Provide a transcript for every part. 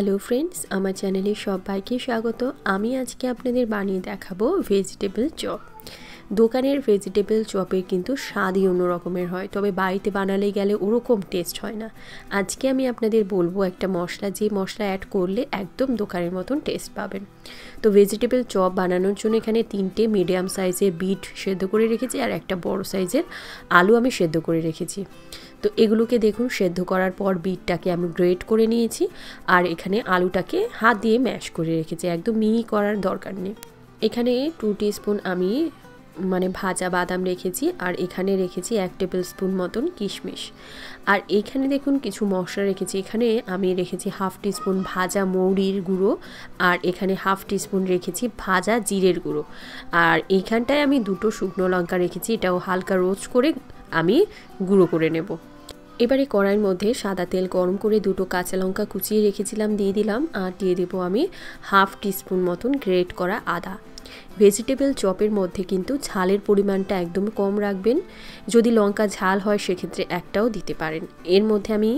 Hello friends, আমার চ্যানেলে সবাইকে স্বাগত। আমি আজকে আপনাদের বানিয়ে দেখাবো ভেজিটেবল চপ। দোকানের ভেজিটেবল চপের কিন্তু স্বাদই অন্য রকমের হয়, তবে বাড়িতে বানালে গেলে ওরকম টেস্ট হয় না। আজকে আমি আপনাদের বলবো একটা মশলা, যে মশলা অ্যাড করলে একদম দোকানের মতন টেস্ট পাবেন। তো ভেজিটেবল চপ বানানোর জন্য এখানে 3টে মিডিয়াম সাইজের বিট সেদ্ধ করে রেখেছি আর একটা বড় সাইজের আলু আমি সেদ্ধ করে রেখেছি। তো এগুলোকে দেখুন, সেদ্ধ করার পর বিটটাকে আমি গ্রেট করে নিয়েছি আর এখানে আলুটাকে হাত দিয়ে ম্যাশ করে রেখেছি, একদম মিহি করার দরকার নেই। এখানে 2 টিস্পুন আমি ভাজা বাদাম রেখেছি আর এখানে রেখেছি 1 টেবিল স্পুন মতন কিশমিশ। আর এইখানে দেখুন কিছু মশলা রেখেছি। এখানে আমি রেখেছি 1/2 টিস্পুন ভাজা মৌরির গুঁড়ো আর এখানে 1/2 টিস্পুন রেখেছি ভাজা জিরের গুঁড়ো। আর এইখানটায় আমি 2টো শুকনো লঙ্কা রেখেছি, এটাও হালকা রোস্ট করে আমি গুঁড়ো করে নেব। এবারে কড়াইয়ের মধ্যে সাদা তেল গরম করে 2টো কাঁচা লঙ্কা কুচিয়ে রেখেছিলাম দিয়ে দিলাম, আর দিয়ে দেবো আমি 1/2 টিস্পুন মতন গ্রেট করা আদা। ভেজিটেবল চপের মধ্যে কিন্তু ঝালের পরিমাণটা একদম কম রাখবেন। যদি লঙ্কা ঝাল হয় সেক্ষেত্রে একটাও দিতে পারেন। এর মধ্যে আমি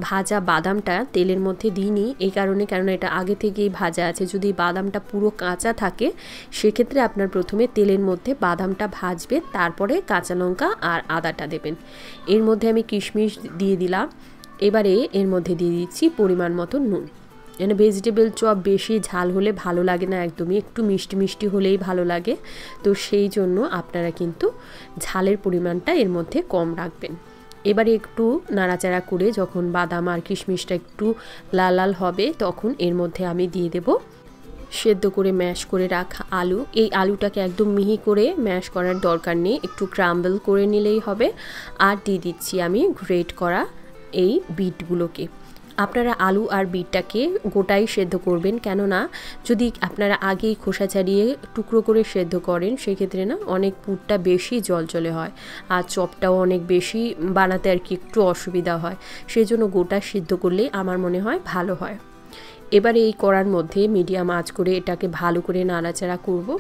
ভাজা বাদামটা তেলের মধ্যে দিইনি, এই কারণে এটা আগে থেকেই ভাজা আছে। যদি বাদামটা পুরো কাঁচা থাকে সেক্ষেত্রে আপনার প্রথমে তেলের মধ্যে বাদামটা ভাজবেন, তারপরে কাঁচা লঙ্কা আর আদাটা দেবেন। এর মধ্যে আমি কিশমিশ দিয়ে দিলাম। এবারে এর মধ্যে দিয়ে দিচ্ছি পরিমাণ মতো নুন। ভেজিটেবল চপ বেশি ঝাল হলে ভালো লাগে না, একদমই একটু মিষ্টি মিষ্টি হলেই ভালো লাগে। তো সেই জন্য আপনারা কিন্তু ঝালের পরিমাণটা এর মধ্যে কম রাখবেন। এবারে একটু নাড়াচাড়া করে যখন বাদাম আর কিশমিশটা একটু লাল লাল হবে তখন এর মধ্যে আমি দিয়ে দেব সেদ্ধ করে ম্যাশ করে রাখা আলু। এই আলুটাকে একদম মিহি করে ম্যাশ করার দরকার নেই, একটু ক্রাম্বল করে নিলেই হবে। আর দিয়ে দিচ্ছি আমি গ্রেট করা এই বিটগুলোকে। আপনারা আলু আর বিটটাকে গোটাই সেদ্ধ করবেন, কেননা যদি আপনারা আগেই খোসা ছাড়িয়ে টুকরো করে সেদ্ধ করেন সেক্ষেত্রে অনেক পুরটা বেশি জলজলে হয় আর চপটাও অনেক বেশি বানাতে একটু অসুবিধা হয়। সেই জন্য গোটা সিদ্ধ করলেই আমার মনে হয় ভালো হয়। এবারে এই কড়ার মধ্যে মিডিয়াম আঁচ করে এটাকে ভালো করে নাড়াচাড়া করব।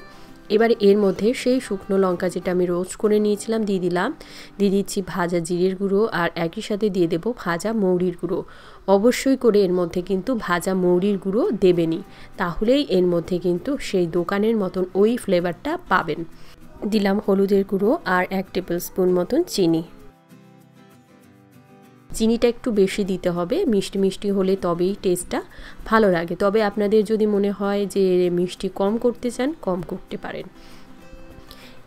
এবারে এর মধ্যে সেই শুকনো লঙ্কা যেটা আমি রোস্ট করে নিয়েছিলাম দিয়ে দিলাম, দিয়ে দিচ্ছি ভাজা জিরের গুঁড়ো আর একই সাথে দিয়ে দেব ভাজা মৌরির গুঁড়ো। অবশ্যই করে এর মধ্যে কিন্তু ভাজা মৌরির গুঁড়ো দেবেনই, তাহলেই এর মধ্যে কিন্তু সেই দোকানের মতন ওই ফ্লেভারটা পাবেন। দিলাম হলুদের গুঁড়ো আর 1 টেবিল স্পুন মতন চিনি। চিনিটা একটু বেশি দিতে হবে, মিষ্টি মিষ্টি হলে তবেই টেস্টটা ভালো লাগে। তবে আপনাদের যদি মনে হয় যে মিষ্টি কম করতে চান, কম করতে পারেন।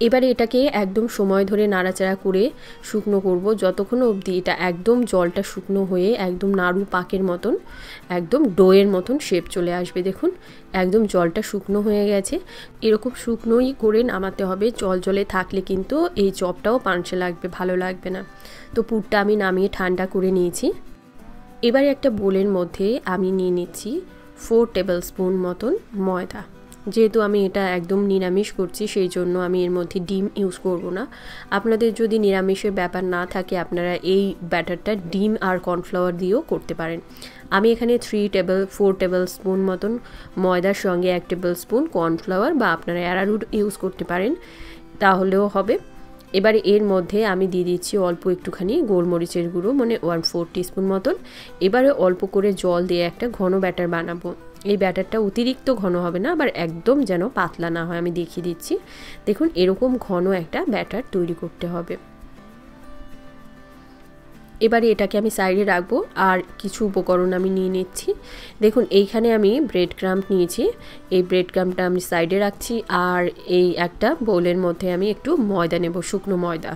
এবারে এটাকে একদম সময় ধরে নাড়াচাড়া করে শুকনো করব, যতক্ষণ অবধি এটা একদম জলটা শুকনো হয়ে একদম নাড়ু পাকের মতন, একদম ডোয়ের মতন শেপ চলে আসবে। দেখুন একদম জলটা শুকনো হয়ে গেছে, এরকম শুকনোই করে নামাতে হবে। জলে থাকলে কিন্তু এই চপটাও পানসে লাগবে, ভালো লাগবে না। তো পুরটা আমি নামিয়ে ঠান্ডা করে নিয়েছি। এবারে একটা বোলের মধ্যে আমি নিয়ে নিচ্ছি 4 টেবিল স্পুন মতন ময়দা। যেহেতু আমি এটা একদম নিরামিষ করছি সেই জন্য আমি এর মধ্যে ডিম ইউজ করব না। আপনাদের যদি নিরামিষের ব্যাপার না থাকে আপনারা এই ব্যাটারটা ডিম আর কর্নফ্লাওয়ার দিয়েও করতে পারেন। আমি এখানে 4 টেবিল স্পুন মতন ময়দার সঙ্গে 1 টেবিল স্পুন কর্নফ্লাওয়ার বা আপনারা অ্যারারুট ইউজ করতে পারেন, তাহলেও হবে। এবারে এর মধ্যে আমি দিয়ে দিচ্ছি অল্প একটুখানি গোলমরিচের গুঁড়ো, 1/4 টিস্পুন মতন। এবারে অল্প করে জল দিয়ে একটা ঘন ব্যাটার বানাবো। এই ব্যাটারটা অতিরিক্ত ঘন হবে না, আবার একদম যেন পাতলা না হয়। আমি দেখিয়ে দিচ্ছি, দেখুন এরকম ঘন একটা ব্যাটার তৈরি করতে হবে। এবারে এটাকে আমি সাইডে রাখবো আর কিছু উপকরণ আমি নিয়ে নিচ্ছি। দেখুন এইখানে আমি ব্রেড ক্রাম্ব নিয়েছি, এই ব্রেড ক্রাম্বটা আমি সাইডে রাখছি। আর এই একটা বোলের মধ্যে আমি একটু ময়দা নেব, শুকনো ময়দা।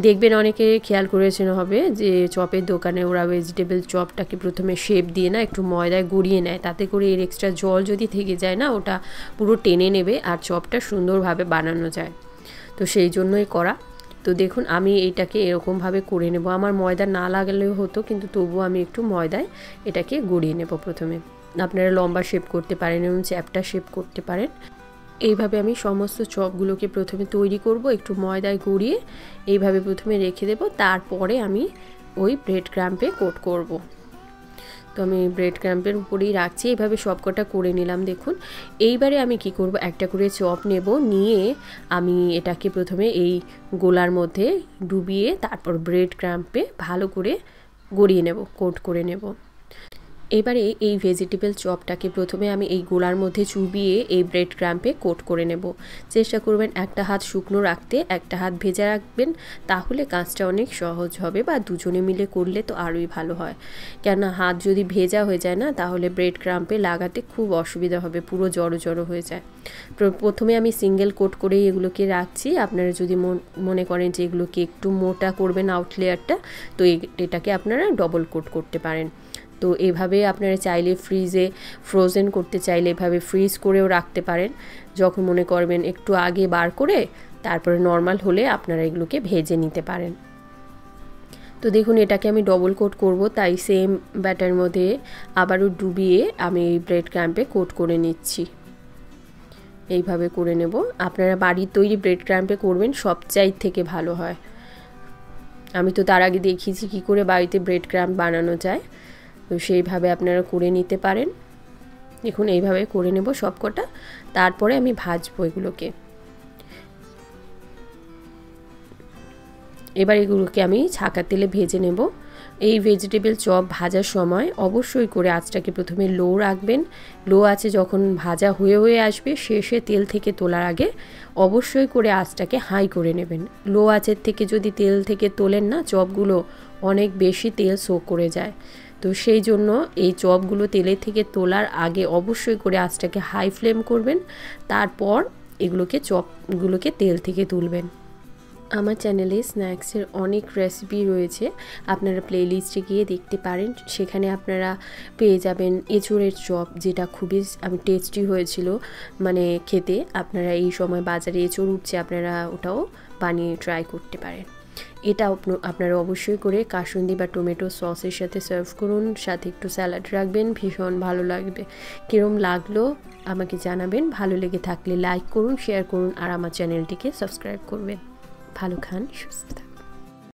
দেখবেন অনেকে খেয়াল করেছেন হবে যে চপের দোকানে ওরা ভেজিটেবল চপটাকে প্রথমে শেপ দিয়ে একটু ময়দায় গড়িয়ে নেয়, তাতে করে এর এক্সট্রা জল যদি থেকে যায় ওটা পুরো টেনে নেবে আর চপটা সুন্দরভাবে বানানো যায়। তো সেই জন্যই করা। তো দেখুন আমি এইটাকে এরকমভাবে করে নেব। আমার ময়দা না লাগালেও হতো, কিন্তু তবুও আমি একটু ময়দায় এটাকে গড়িয়ে নেব প্রথমে। আপনারা লম্বা শেপ করতে পারেন এবং চ্যাপটা শেপ করতে পারেন। এইভাবে আমি সমস্ত চপগুলোকে প্রথমে তৈরি করব, একটু ময়দায় গড়িয়ে এইভাবে প্রথমে রেখে দেব, তারপরে আমি ওই ব্রেড ক্রাম্পে কোট করব। তো আমি ব্রেড ক্রাম্পের উপরেই রাখছি, এইভাবে সবকটা করে নিলাম। দেখুন এইবারে আমি কি করব, একটা করে চপ নেব, নিয়ে আমি এটাকে প্রথমে এই গোলার মধ্যে ডুবিয়ে তারপর ব্রেড ক্রাম্পে ভালো করে গড়িয়ে নেব, কোট করে নেব। এবারে এই ভেজিটেবল চপটাকে প্রথমে আমি এই গোলার মধ্যে চুবিয়ে এই ব্রেড ক্রাম্পে কোট করে নেব। চেষ্টা করবেন একটা হাত শুকনো রাখতে, একটা হাত ভেজা রাখবেন, তাহলে কাজটা অনেক সহজ হবে, বা দুজনে মিলে করলে তো আরোই ভালো হয়। কেননা হাত যদি ভেজা হয়ে যায় না, তাহলে ব্রেড ক্রাম্পে লাগাতে খুব অসুবিধা হবে, পুরো জড়ো জড়ো হয়ে যায়। প্রথমে আমি সিঙ্গেল কোট করেই এগুলোকে রাখছি। আপনারা যদি মনে করেন যে এগুলোকে একটু মোটা করবেন আউট লেয়ারটা, তো এটাকে আপনারা ডবল কোট করতে পারেন। তো এভাবে আপনারা চাইলে ফ্রোজেন করতে চাইলে এভাবে ফ্রিজ করেও রাখতে পারেন। যখন মনে করবেন একটু আগে বার করে তারপরে নর্মাল হলে আপনারা এগুলোকে ভেজে নিতে পারেন। তো দেখুন এটাকে আমি ডবল কোট করব, তাই সেম ব্যাটার মধ্যে আবারও ডুবিয়ে আমি এই ব্রেড ক্রাম্পে কোট করে নিচ্ছি। এইভাবে করে নেব। আপনারা বাড়ির তৈরি ব্রেড ক্রাম্পে করবেন, সবচাইতে থেকে ভালো হয়। আমি তো তার আগে দেখিয়েছি কী করে বাড়িতে ব্রেড ক্রাম্প বানানো যায়, তো সেইভাবে আপনারা করে নিতে পারেন। দেখুন এইভাবে করে নেব সবকটা, তারপরে আমি ভাজবো এগুলোকে। এবার এগুলোকে আমি ছাঁকা তেলে ভেজে নেব। এই ভেজিটেবল চপ ভাজার সময় অবশ্যই করে আঁচটাকে প্রথমে লো রাখবেন। লো আঁচে যখন ভাজা হয়ে হয়ে আসবে, শেষে তেল থেকে তোলার আগে অবশ্যই করে আঁচটাকে হাই করে নেবেন। লো আঁচের থেকে যদি তেল থেকে তোলেন না, চপগুলো অনেক বেশি তেল সোক করে যায়। তো সেই জন্য এই চপগুলো তেলের থেকে তোলার আগে অবশ্যই করে আঁচটাকে হাই ফ্লেম করবেন, তারপর চপগুলোকে তেল থেকে তুলবেন। আমার চ্যানেলে স্ন্যাক্সের অনেক রেসিপি রয়েছে, আপনারা প্লেলিস্টে গিয়ে দেখতে পারেন। সেখানে আপনারা পেয়ে যাবেন এঁচোড়ের চপ, যেটা খুবই টেস্টি হয়েছিল মানে খেতে। আপনারা এই সময় বাজারে এঁচোড় উঠছে, আপনারা ওটাও বানিয়ে ট্রাই করতে পারেন। এটা আপনারা অবশ্যই করে কাসুন্দি বা টমেটো সসের সাথে সার্ভ করুন, সাথে একটু স্যালাড রাখবেন, ভীষণ ভালো লাগবে। কীরকম লাগলো আমাকে জানাবেন। ভালো লেগে থাকলে লাইক করুন, শেয়ার করুন, আর আমার চ্যানেলটিকে সাবস্ক্রাইব করবেন। ভালো খান, সুস্থ থাকুন।